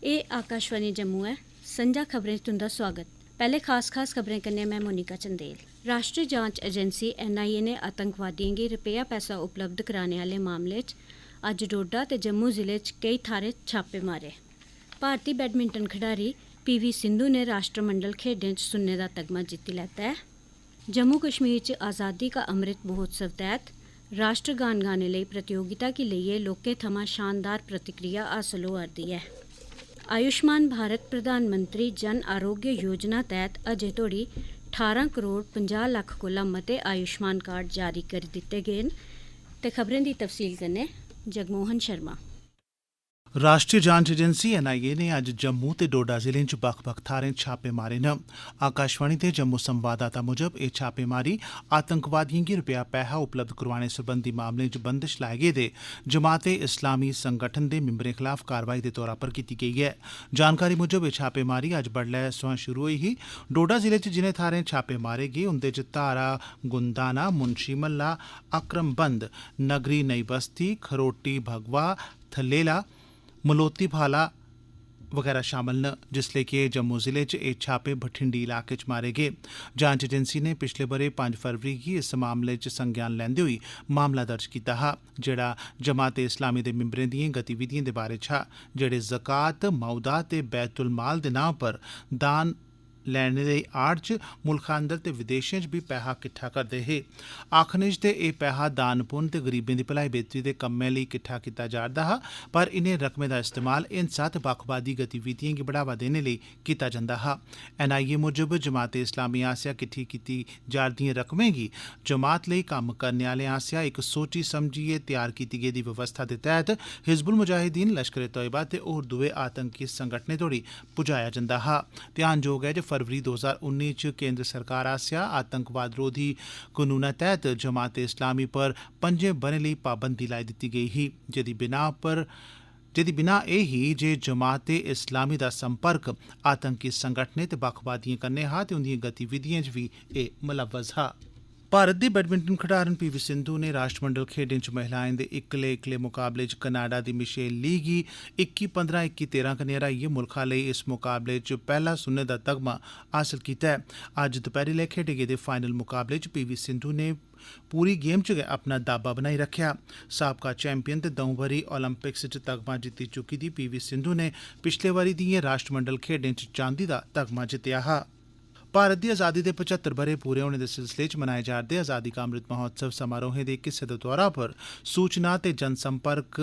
ये आकाशवाणी जम्मू है। संजा खबरें तुंदा स्वागत। पहले खास खबरें कन्नै मैं मोनिका चंदेल। राष्ट्रीय जांच एजेंसी NIA ने आतंकवादियों गी रपेआ पैसा उपलब्ध कराने आह्ले मामले च अज्ज डोडा ते जम्मू जिले च कई थाह्रें छापे मारे। भारती बैडमिंटन खिडारी PV सिंधु ने राष्ट्रमंडल खेड्डें च सुन्ने दा तगमा जित्ती लैता है। जम्मू कश्मीर च आज़ादी का अमृत महोत्सव तैह्त राष्ट्रगान गाने लेई प्रतियोगिता गी लेइयै लोकें थमां शानदार प्रतिक्रिया हासल होआ'रदी है। आयुष्मान भारत प्रधानमंत्री जन आरोग्य योजना तैह्त अजें तोड़ी 18 करोड़ 50 लक्ख कोला मते आयुष्मान कार्ड जारी करी दित्ते गे न। ते खबरें दी तफसील कन्नै जगमोहन शर्मा। राष्ट्रीय जांच एजेंसी NIA ने अज्ज जम्मू ते डोडा जिलें च बक्ख-बक्ख थाह्रें छापे मारे न। आकाशवाणी दे जम्मू संवाददाता मुजब एह् छापेमारी आतंकवादिएं गी रपेआ पैहा उपलब्ध करोआने सरबंधी मामलें च बंदश लाए गेदे जमाते इस्लामी संगठन दे मिंबरें खलाफ कार्रवाई दे तौरा पर कीती गेई ऐ। जानकारी मुजब एह् छापेमारी अज्ज बड्डलै सोयां शुरू होई ही। डोडा जिले च जिनें थाह्रें छापे मारे गे उंदे च धारा, गुंदाना, मुंशी महल्ला, अकरमबंद, नगरी नई बस्ती, खरोटी भगवा, थलेला, मलोती भाला वगैरह शामल न, जिसले कि जम्मू जिले च एह् छापे भठिंडी इलाके च मारे गे। जांच एजेंसी ने पिछले ब'रे 5 फरवरी गी इस मामले च संज्ञान लैंदे होई मामला दर्ज कीता हा, जेह्ड़ा जमाते इस्लामी दे मिंबरें दिएं गतिविधिएं दे बारे च हा, जेह्ड़े ज़कात, मऊदा ते बैतुल माल दे नांऽ पर दान लैने दी आड़ च मुल्खा अंदर ते विदेशें च बी पैहा किट्ठा करदे हे। आखने च ते एह् पैहा दान पुन्न ते गरीबें दी भलाई बेहतरी दे कम्में लेई किट्ठा कीता जा'रदा हा, पर इनें रकमें दा इस्तेमाल हिंसा ते बक्खवादी गतिविधिएं गी बढ़ावा देने लेई कीता जंदा हा। NIA मुजब जमाते इस्लामी आसेआ किट्ठी कीती जा'रदिएं रकमें गी जमात लेई कम्म करने आह्लें आसेआ इक सोची समझियै तैयार कीती गेदी व्यवस्था दे तैह्त हिजबुल मुजाहिदीन, लश्कर ए तोयबा ते होर दुए आतंकी संगठनें तोड़ी पुजाया जंदा हा। ध्यानजोग है जे फरवरी 2019 च केंद्र सरकार आसेआ आतंकवाद रोधी कनूनै तैह्त जमाते इस्लामी पर 5 ब'रें लेई पाबंदी लाई दित्ती गेई ही, जेह्दी बिना एह् ही जे जमाते इस्लामी दा संपर्क आतंकी संगठनें ते बक्खवादिएं कन्नै हा ते उंदिएं गतिविधिएं च बी एह् मुलव्वज़ हा। भारत दी बैडमिंटन खडारन PV सिंधु ने राष्ट्रमंडल खेड्डें च महिलाएं दे इक्कले मुकाबले च कनाडा दी मिशेल ली गी 21-15, 21-13 कन्नै हराइयै मुल्खा लेई इस मुकाबले च पैह्ला सुन्ने दा तगमा हासल कीता ऐ। अज्ज दपैह्री लै खेड्डे गेदे फाइनल मुकाबले च PV सिंधु ने पूरी गेम च गै अपना दाबा बनाई रखेआ। साबका चैंपियन ते 2 बारी ओलंपिक्स च तगमा जित्ती चुकी दी PV सिंधु ने पिछले बारी दिएं राष्ट्रमंडल खेड्डें च चांदी दा तगमा जित्तेआ हा। भारत दी आज़ादी दे 75 ब'रे पूरे होने दे सिलसिले च मनाए जा'रदे आज़ादी का अमृत महोत्सव समारोहें दे इक हिस्से दे तौरा पर सूचना ते जनसंपर्क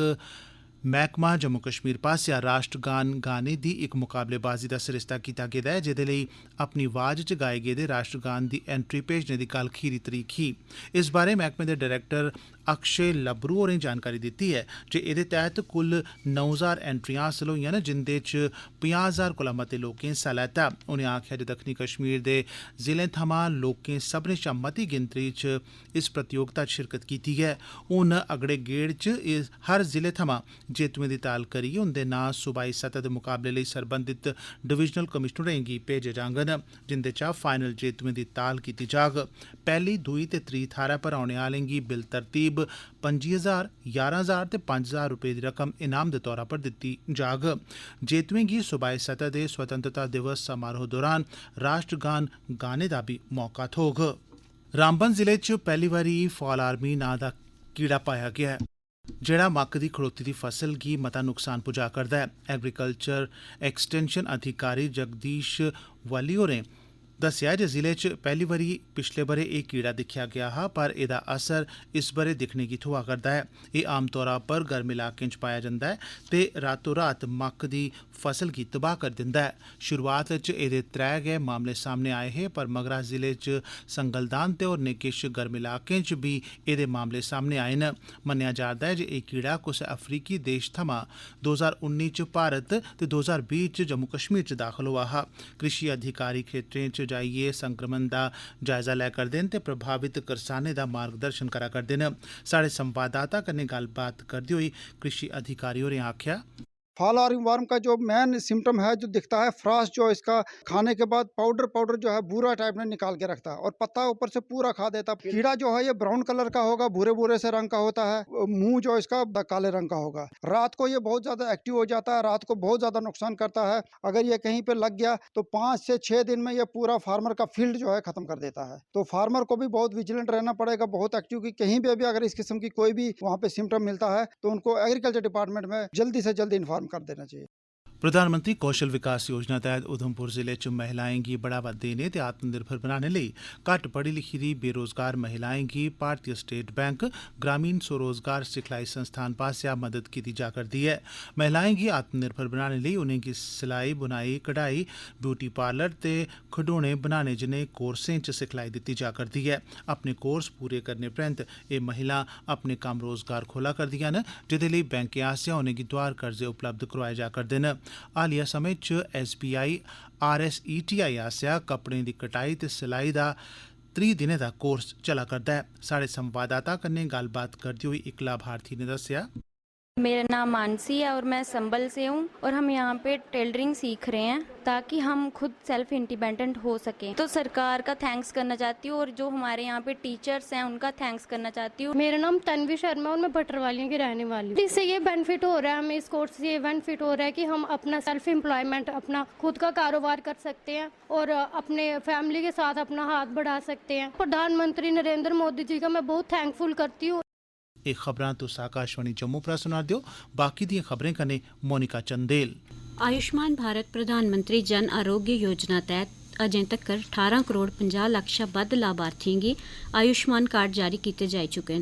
मैह्कमा जम्मू कश्मीर पासेआ राष्ट्रगान गाने दी इक मुकाबलेबाजी दा सरिस्ता कीता गेदा ऐ, जेह्दे लेई अपनी आवाज च गाए गेदे राष्ट्रगान दी एंट्री भेजने दी कल खीरी तरीक ही। इस बारै मैह्कमे दे डायरैक्टर अक्षय लबरू होरें जानकारी दित्ती ऐ जे एह्दे तैह्त कुल 9000 एंट्रियां हासल होईआं न, जिंदे च 50,000 कोला मते लोकें हिस्सा लैता। उनें आखेआ जे दक्खनी कश्मीर दे जिलें थमां लोकें सभनें शा मती गिनतरी च इस प्रतियोगिता च शिरकत कीती ऐ। हून अगड़े गेड़ च हर जिले थमां जेतुएं दी ताल करियै उंदे नांऽ सूबाई सतह दे मुकाबले लेई सरबंधित डिवीजनल कमिशनरें गी भेजे जाङन, जिंदे चा फाइनल जेतुएं दी ताल कीती जाग। पैह्ली, दूई ते त्री थाह्रै पर औने आह्लें गी बिल तरतीब 25,000, 11,000 ते 5,000 रपेऽ दी रकम इनाम दे तौरा पर दित्ती जाग। जेतुएं गी सूबाई सतह दे स्वतंत्रता दिवस समारोह दौरान राष्ट्रगान गाने दा बी मौका थ्होग। रामबन जिले च पैह्ली बारी फॉल आर्मी नांऽ दा कीड़ा पाया गेआ ऐ, जेह्ड़ा मक्क दी खड़ोती दी फसल गी मता नुकसान पुजा करदा ऐ। एग्रीकल्चर एक्सटेंशन अधिकारी जगदीश वली होरें दस्सेआ जे जिले च पैह्ली बारी पिछले ब'रे एह् कीड़ा दिक्खेआ गेआ हा, पर एह्दा असर इस ब'रे दिक्खने गी थ्होआ करदा ऐ। एह् आमतौरा पर गर्म इलाकें च पाया जंदा ऐ ते रातों रात मक्क दी फसल गी तबाह करी दिंदा ऐ। शुरुआत च एह्दे 3 गै मामले सामने आए हे, पर मगरा जिले च संगलदान ते होरनें किश गर्म इलाकें च बी एह्दे मामले सामने आए न। मन्नेआ जा'रदा ऐ जे एह् कीड़ा कुसै अफ्रीकी देश थमां 2019 च भारत ते 2020 च जम्मू कश्मीर च दाखल होआ हा। कृषि अधिकारी खेत्तरें च जाइयै संक्रमण दा जायजा लै करदे न ते प्रभावित करसानें दा मार्गदर्शन करा करदे न। साढ़े संवाददाता कन्नै गल्लबात करदे होई कृषि अधिकारी होरें आखेआ, फॉल आर्मी वर्म का जो मेन सिम्टम है जो दिखता है, फ्रॉस्ट जो इसका खाने के बाद पाउडर जो है भूरा टाइप में निकाल के रखता है और पत्ता ऊपर से पूरा खा देता है। कीड़ा जो है ये ब्राउन कलर का होगा, भूरे से रंग का होता है, मुंह जो इसका काले रंग का होगा। रात को ये बहुत ज्यादा एक्टिव हो जाता है, रात को बहुत ज्यादा नुकसान करता है। अगर ये कहीं पे लग गया तो 5 से 6 दिन में ये पूरा फार्मर का फील्ड जो है खत्म कर देता है। तो फार्मर को भी बहुत विजिलेंट रहना पड़ेगा, बहुत एक्टिव, की कहीं पे भी अगर इस किस्म की कोई भी वहाँ पे सिम्टम मिलता है तो उनको एग्रीकल्चर डिपार्टमेंट में जल्दी से जल्दी इन्फॉर्म कर देना चाहिए। प्रधानमंत्री कौशल विकास योजना तैह्त उधमपुर जिले च महिलाएं गी बढ़ावा देने ते आत्मनिर्भर बनाने लेई घट्ट पढ़ी लिखी दी बेरोजगार महिलाएं गी भारतीय स्टेट बैंक ग्रामीण स्वरोजगार सिखलाई संस्थान पासेआ मदद कीती जा करदी ऐ। महिलाएं गी आत्मनिर्भर बनाने लेई उनेंगी सिलाई बुनाई कढ़ाई ब्यूटी पार्लर ते खडौने बनाने जनेह् कोर्सें च सिखलाई दित्ती जा करदी ऐ। अपने कोर्स पूरे करने परैंत एह् महिलां अपने कम्म रोजगार खोला करदियां न, जेह्दे लेई बैंकें आसेआ उनेंगी दोआर कर्जे उपलब्ध करोआए जा करदे न। हालिया समें च SBI RSETI आसेआ कपड़ें दी कटाई ते सिलाई दा 30 दिनें दा कोर्स चला करदा ऐ। साढ़े संवाददाता कन्नै गल्लबात करदे होई इक लाभार्थी ने दस्सेआ, मेरा नाम मानसी है और मैं संबल से हूँ और हम यहाँ पे टेलरिंग सीख रहे हैं ताकि हम खुद सेल्फ इंडिपेंडेंट हो सकें। तो सरकार का थैंक्स करना चाहती हूँ और जो हमारे यहाँ पे टीचर्स हैं उनका थैंक्स करना चाहती हूँ। मेरा नाम तन्वी शर्मा और मैं भटरवालियों की रहने वाली हूँ। इससे ये बेनिफिट हो रहा है, हमें इस कोर्स से ये बेनिफिट हो रहा है कि हम अपना सेल्फ एम्प्लॉयमेंट, अपना खुद का कारोबार कर सकते हैं और अपने फैमिली के साथ अपना हाथ बढ़ा सकते हैं। प्रधानमंत्री नरेंद्र मोदी जी का मैं बहुत थैंकफुल करती हूँ। एह् खबरां तुस आकाशवाणी जम्मू परा सुना दे ओ। बाकी दियां खबरें कन्नै मोनिका चंदेल। आयुष्मान भारत प्रधानमंत्री जन आरोग्य योजना तैह्त अजें तक्कर 18 करोड़ 50 लक्ष शा बद्ध लाभार्थियें गी आयुष्मान कार्ड जारी कीते जाई चुके न।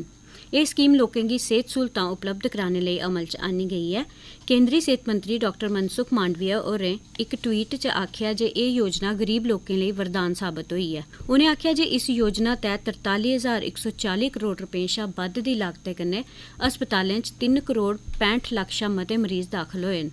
एह् स्कीम लोकें गी सेहत सहूलतां उपलब्ध कराने लेई अमल च आन्नी गेई ऐ। केंद्री सेहत मंत्री डॉ मनसुख मांडविया होरें इक ट्वीट च आखेआ जे एह् योजना गरीब लोकें लेई वरदान साबत होई ऐ। उनें आखेआ जे इस योजना तैह्त 43,140 करोड़ रपें शा बद्ध दी लागतै कन्नै अस्पतालें च 3 करोड़ 65 लक्ष शा मते मरीज दाखल होए न।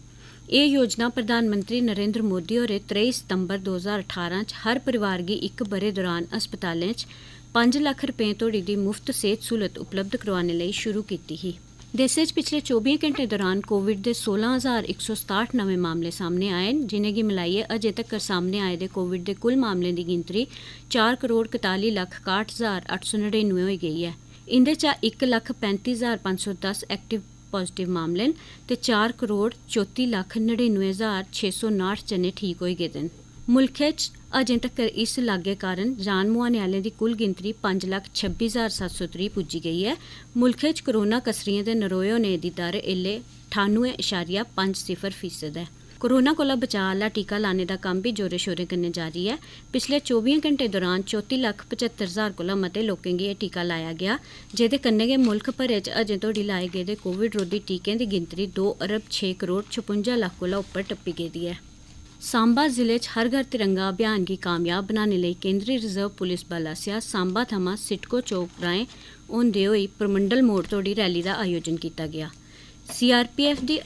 एह् योजना प्रधानमंत्री नरेंद्र मोदी होरें 23 सितंबर 2018 च हर परिवार गी इक ब'रे दौरान अस्पतालें च 5 लक्ख रपें तोड़ी दी मुफ्त सेहत सहूलत उपलब्ध करवाने लेई शुरू कीती ही। देशै च पिछले 24 घैंटें दौरान कोविड दे 16,167 नमें मामले सामने आए न, जिनेंगी मिलाइयै अजें तक्कर सामने आए दे कोविड दे कुल मामलें दी गिनतरी 4 करोड़ 41 लक्ख 61,899 होई गेई ऐ। इंदे चा 1,35,510 एक्टिव पॉजिटिव मामले न ते 4 करोड़ 34 लक्ख 99,659 जने ठीक होई गेदे न। मुल्खै च अजें तक्कर इस लागै कारण जान मुआने आह्लें दी कुल गिनतरी 5,26,730 पुज्जी गेई ऐ। मुल्खै च कोरोना कसरियें दे नरोए होने दी दर ऐल्लै 98.50% ऐ। कोरोना कोला बचाऽ आह्ला टीका लाने दा कम्म बी जोरें शोरें कन्नै जारी ऐ। पिछले 24 घैंटें दौरान 34,75,000 कोला मते लोकें गी एह् टीका लाया गेआ, जेह्दे कन्नै गै मुल्ख भरै च अजें तोड़ी लाए गेदे कोविड रोधी टीकें दी गिनतरी 2 अरब 6 करोड़ 56 लक्ख कोला उप्पर टप्पी गेदी ऐ। सांबा जिले च हर घर तिरंगा अभियान गी कामयाब बनाने लेई केंद्री रिजर्व पुलिस बल आसेआ सांबा थमां सिडको चौक राहें होंदे होई परमंडल मोड़ तोड़ी रैली दा आयोजन कीता गेआ। CRPF दी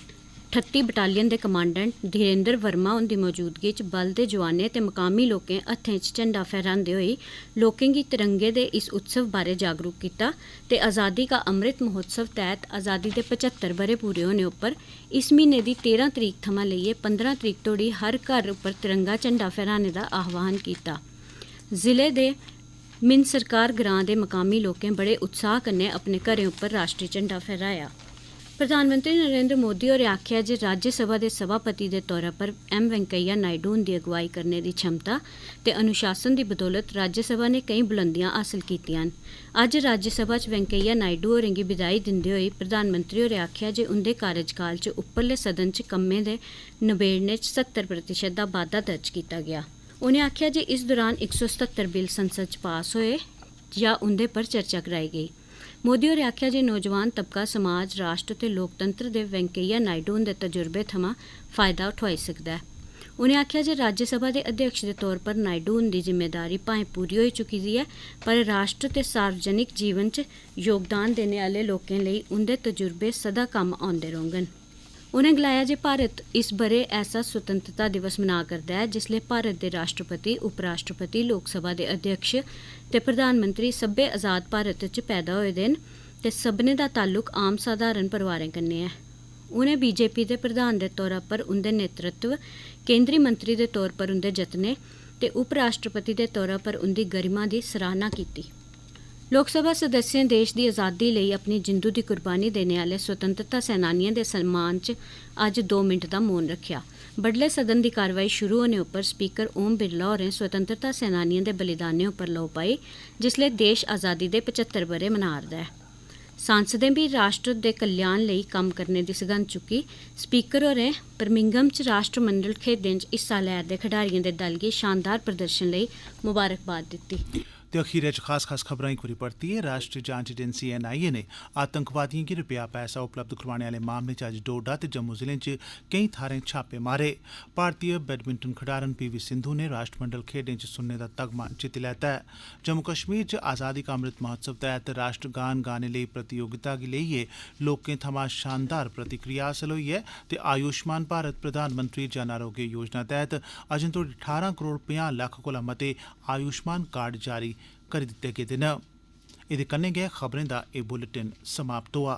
38 बटालियन दे कमांडेंट धीरेन्द्र वर्मा हुंदी मौजूदगी च बल दे जवानें ते मकामी लोकें हत्थें च झंडा फहरांदे होई लोकें गी तिरंगे दे इस उत्सव बारै जागरूक कीता ते आज़ादी का अमृत महोत्सव तैह्त आज़ादी दे 75 ब'रे पूरे होने उप्पर इस म्हीने दी 13 तरीक थमां लेइयै 15 तरीक तोड़ी हर घर उप्पर तिरंगा झंडा फहराने दा आह्वान कीता। जिले दे मिन सरकार ग्रां दे मकामी लोकें बड़े उत्साह कन्नै अपने घरें उप्पर राश्ट्री झंडा फहराया। प्रधानमंत्री नरेंद्र मोदी होरें आखेआ जे राज्यसभा दे सभापति दे तौरा पर M वैंकेया नायडू हुंदी अगुवाई करने दी क्षमता ते अनुशासन दी बदौलत राज्यसभा ने केईं बुलंदियां हासल कीतियां न। अज्ज राज्यसभा च वैंकेया नायडू होरें गी विदाई दिंदे होई प्रधानमंत्री होरें आखेआ जे उंदे कार्यकाल च उप्परले सदन च कम्में दे नबेड़ने च 70% दा बाद्धा दर्ज कीता गेआ। उनें आखेआ जे इस दौरान 177 बिल संसद च पास होए जां उंदे पर चर्चा कराई गेई। मोदी होरें आखेआ जे नौजवान तबका समाज, राष्ट्र ते लोकतंत्र दे वैंकेया नायडू हुंदे तजुर्बे थमां फायदा उठोआई सकदा ऐ। उनें आखेआ जे राज्यसभा दे अध्यक्ष दे तौर पर नायडू हुंदी जिम्मेदारी भाएं पूरी होई चुकी दी ऐ, पर राष्ट्र ते सार्वजनिक जीवन च योगदान देने आह्ले लोकें लेई उंदे तजुर्बे सदा कम्म औंदे रौह्ङन। उनें गलाया जे भारत इस ब'रे ऐसा स्वतंत्रता दिवस मना करदा ऐ जिसलै भारत दे राष्ट्रपति, उपराष्ट्रपति, लोकसभा दे अध्यक्ष ते प्रधानमंत्री सब्भै आज़ाद भारत च पैदा होए दे न ते सभनें दा ताल्लुक आम साधारण परोआरें कन्नै ऐ। उनें बीजेपी दे प्रधान दे तौरा पर उंदे नेतृत्व, केंद्री मंत्री दे तौर पर उंदे जतनें ते उप राष्ट्रपति दे तौरा पर उंदी गरिमा दी सराहना कीती। लोकसभा सदस्यें देश दी आज़ादी लेई अपनी जिंदू दी कुर्बानी देने आह्ले स्वतंत्रता सैनानियें दे सम्मान च अज्ज 2 मिंट दा मौन रखेआ। बडलै सदन दी कार्रवाई शुरू होने उप्पर स्पीकर ओम बिरला होरें स्वतंत्रता सैनानियें दे बलिदानें उप्पर लौ पाई, जिसलै देश आज़ादी दे 75 ब'रे मना'रदा ऐ। सांसदें बी राष्ट्र दे कल्याण लेई कम्म करने दी सगंध चुक्की। स्पीकर होरें बर्मिंघम च राष्ट्रमंडल खेड्डें च हिस्सा लै'रदे खडारियें दे दल गी शानदार प्रदर्शन लेई मुबारकबाद दित्ती। ते अखीरै च खास खबरां इक बारी परतियै राष्ट्रीय जांच एजेंसी NIA ने आतंकवादियें गी रपेआ पैसा उपलब्ध करोआने आह्ले मामले च अज्ज डोडा ते जम्मू जिलें च केईं थाह्रें छापे मारे। भारतीय बैडमिंटन खडारन PV सिंधु ने राष्ट्रमंडल खेड्डें च सुन्ने दा तगमा जित्ती लैता ऐ। जम्मू कश्मीर च आज़ादी का अमृत महोत्सव तैह्त राष्ट्रगान गाने लेई प्रतियोगिता गी लेइयै लोकें थमां शानदार प्रतिक्रिया हासल होई ऐ ते आयुष्मान भारत प्रधानमंत्री जन आरोग्य योजना तैह्त अजें तोड़ी 18 करोड़ 50 लक्ख कोला मते आयुष्मान कार्ड जारी करी दित्ते गेदे न। एह्दे कन्नै गै खबरें दा एह् बुलेटिन समाप्त होआ।